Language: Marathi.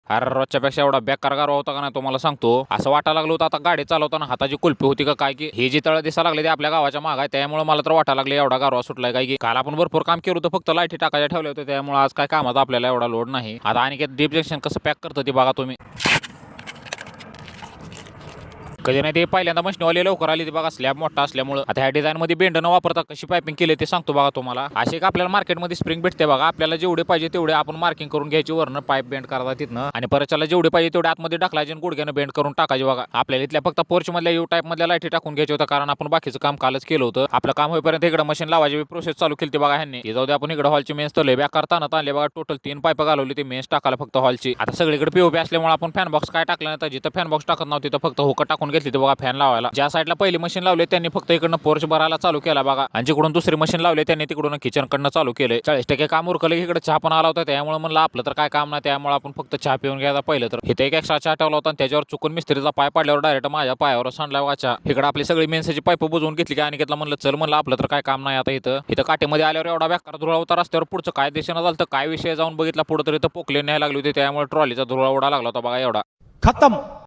अरे रोजच्या पेक्षा एवढा बेकार गारवा होता का नाही तुम्हाला सांगतो. असं वाटायला लागलं होतं आता गाडी चालवताना हाताची कुल्फी होती का काय, की हे जे तळ दिसायला लागले ते आपल्या गावाच्या माग आहे. त्यामुळे मला तर वाटायला लागले एवढा गारवा सुटलाय काय, की काल आपण भरपूर काम केलं होतं, फक्त लाईटी टाकायला ठेवले होते. त्यामुळे आज काय कामाचा आपल्याला एवढा लोड नाही. आता आणि डीप जंक्शन कसं पॅक करतं ते बघा तुम्ही. कधी नाही ते पहिल्यांदा मशीनवाले लवकर आली ती बघा, स्लॅब मोठा असल्यामुळे. आता ह्या डिझाईन मध्ये बेंड न वापरता कशी पायपिंग केली ते सांगतो बघा तुम्हाला. असे का आपल्याला मार्केटमध्ये स्प्रिंग भेटते बघा, आपल्याला जेवढे पाहिजे तेवढे आपण मार्किंग करून घ्यायची, वरनं पाईप बेंड करायचा तिथनं, आणि परत त्याला जेवढे पाहिजे तेवढे आतमध्ये टाकलायचे आणि गुडघ्यानं बेंड करून टाकायचे बघा. आपल्याला इथल्या फक्त पोर्च मधल्या यू टाईप मधल्या लाईटी टाकून घ्यायचे होतं, कारण आपण बाकीचं काम कालच केलं होतं. आपलं काम होईपर्यंत इकडे मशीन लावायची प्रोसेस चालू केली बघा ह्यांनी. जाऊ दे, आपण इकडे हॉलची मेन्स तले बॅक करताना आणले बघा. टोटल 3 पाईप घालवली ते मेन्स टाकायला फक्त हॉलची. आता सगळीकडे पीओपी असल्यामुळे आपण फॅन बॉक्स काय टाकलं नाही, तर जिथं फॅन बॉक्स टाकत नव्हती तिथं फक्त हुक टाकून घेतली बघा फॅन लावायला. ज्या साईडला पहिली मशीन लावले त्यांनी फक्त इकडनं पोर्च भरायला चालू केला बघा, आणि जिकडून दुसरी मशीन लावले त्यांनी तिकडून किचन कडनं चालू केले. 40% काम उरकलं. इकडे चहा पण आला होता, त्यामुळे म्हणलं आपलं तर काय काम नाही, त्यामुळे आपण फक्त चहा पिऊन घ्यायचा. पहिलं तर इथे एक एक्स्ट्रा चहा ठेवला होता आणि त्याच्यावर चुकून मिस्त्रीचा पाय पडल्यावर डायरेक्ट माझ्या पायावर सांडला बघा चहा. इकडे आपली सगळी मेन्सची पाईप बुजवून घेतली, की आणि घेतला म्हणलं चल, म्हणलं आपलं तर काय काम नाही. आता इथं काटेमध्ये आल्यावर एवढा बेकार धुळा होता रस्त्यावर. पुढचं काय दिशेनं झालं तर काय विषय जाऊन बघितला पुढे, तर इथं पोकले न्यायला लागली होती, त्यामुळे ट्रॉलीचा धुळा उडा लागला होता बघा एवढा. खत्म.